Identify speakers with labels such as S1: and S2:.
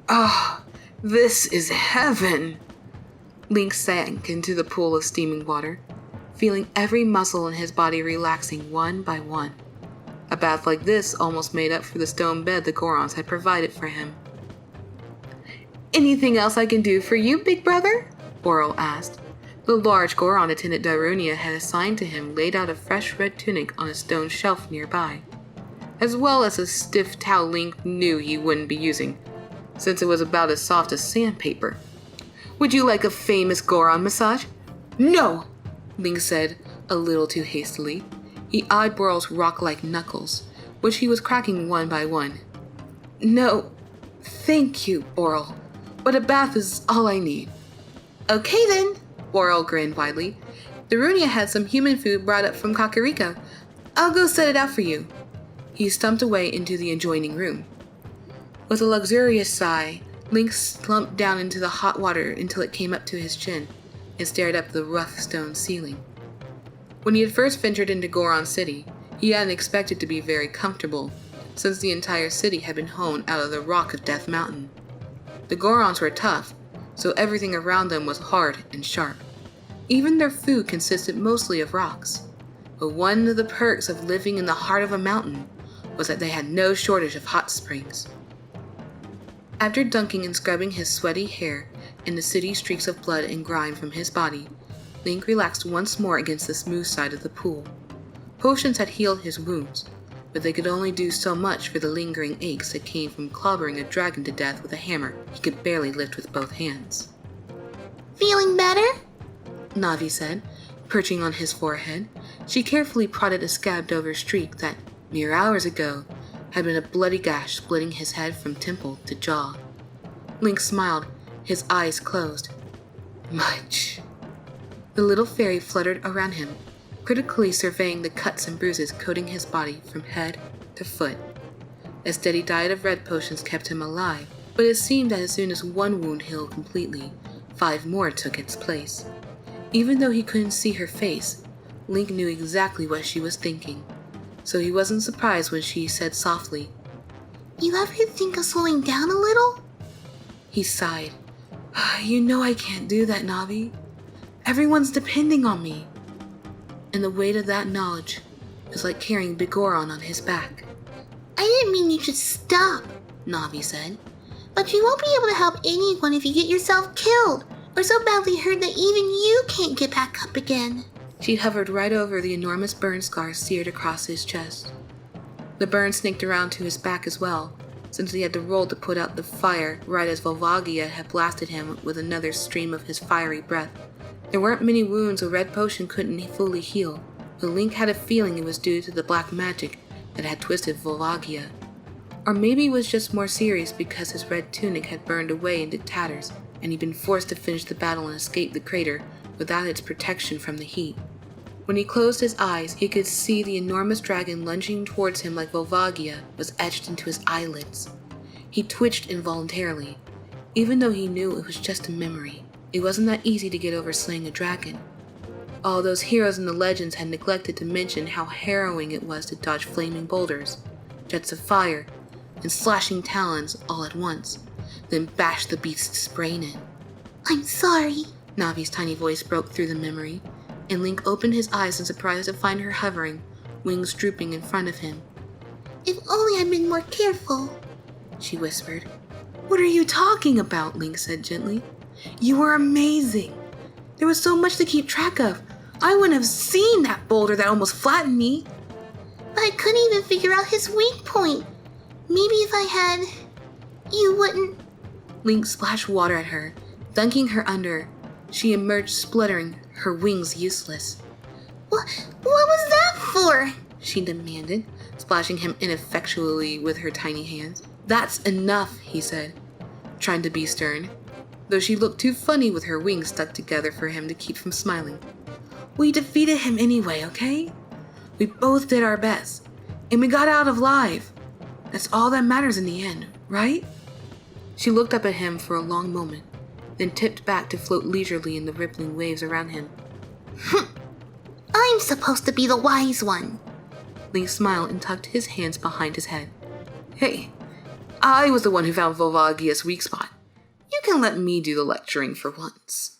S1: Ah, this is heaven! Link sank into the pool of steaming water, feeling every muscle in his body relaxing one by one. A bath like this almost made up for the stone bed the Gorons had provided for him. "Anything else I can do for you, big brother?" Boral asked. The large Goron attendant Darunia had assigned to him laid out a fresh red tunic on a stone shelf nearby, as well as a stiff towel Link knew he wouldn't be using, since it was about as soft as sandpaper. "Would you like a famous Goron massage?" "No!" Link said, a little too hastily. He eyed Boral's rock-like knuckles, which he was cracking one by one. "No, thank you, Boral, but a bath is all I need." "Okay then," Boral grinned widely. "Darunia had some human food brought up from Kakariko. I'll go set it out for you." He stumped away into the adjoining room. With a luxurious sigh, Link slumped down into the hot water until it came up to his chin and stared up the rough stone ceiling. When he had first ventured into Goron City, he hadn't expected to be very comfortable, since the entire city had been hewn out of the rock of Death Mountain. The Gorons were tough, so everything around them was hard and sharp. Even their food consisted mostly of rocks. But one of the perks of living in the heart of a mountain was that they had no shortage of hot springs. After dunking and scrubbing his sweaty hair and the sooty streaks of blood and grime from his body, Link relaxed once more against the smooth side of the pool. Potions had healed his wounds, but they could only do so much for the lingering aches that came from clobbering a dragon to death with a hammer he could barely lift with both hands.
S2: "Feeling better?"
S1: Navi said, perching on his forehead. She carefully prodded a scabbed-over streak that, mere hours ago, had been a bloody gash splitting his head from temple to jaw. Link smiled, his eyes closed. "Much." The little fairy fluttered around him, critically surveying the cuts and bruises coating his body from head to foot. A steady diet of red potions kept him alive, but it seemed that as soon as one wound healed completely, 5 more took its place. Even though he couldn't see her face, Link knew exactly what she was thinking, so he wasn't surprised when she said softly,
S2: "You ever think of slowing down a little?"
S1: He sighed. "You know I can't do that, Navi. Everyone's depending on me." And the weight of that knowledge was like carrying Big Goron on his back.
S2: "I didn't mean you should stop," Navi said. "But you won't be able to help anyone if you get yourself killed, or so badly hurt that even you can't get back up again."
S1: She hovered right over the enormous burn scar seared across his chest. The burn snaked around to his back as well, since he had to roll to put out the fire right as Volvagia had blasted him with another stream of his fiery breath. There weren't many wounds a red potion couldn't fully heal, but Link had a feeling it was due to the black magic that had twisted Volvagia. Or maybe it was just more serious because his red tunic had burned away into tatters, and he'd been forced to finish the battle and escape the crater without its protection from the heat. When he closed his eyes, he could see the enormous dragon lunging towards him like Volvagia was etched into his eyelids. He twitched involuntarily, even though he knew it was just a memory. It wasn't that easy to get over slaying a dragon. All those heroes in the legends had neglected to mention how harrowing it was to dodge flaming boulders, jets of fire, and slashing talons all at once, then bash the beast's brain in.
S2: "I'm sorry."
S1: Navi's tiny voice broke through the memory, and Link opened his eyes in surprise to find her hovering, wings drooping in front of him.
S2: "If only I'd been more careful,"
S1: she whispered. "What are you talking about?" Link said gently. "You were amazing. There was so much to keep track of. I wouldn't have seen that boulder that almost flattened me."
S2: "But I couldn't even figure out his weak point. Maybe if I had... you wouldn't..."
S1: Link splashed water at her, dunking her under. She emerged spluttering, her wings useless.
S2: What was that for?"
S1: she demanded, splashing him ineffectually with her tiny hands. "That's enough," he said, trying to be stern, though she looked too funny with her wings stuck together for him to keep from smiling. "We defeated him anyway, okay? We both did our best, and we got out alive. That's all that matters in the end, right?" She looked up at him for a long moment, then tipped back to float leisurely in the rippling waves around him.
S2: "I'm supposed to be the wise one."
S1: Link smiled and tucked his hands behind his head. "Hey, I was the one who found Volvagia's weak spot. You can let me do the lecturing for once.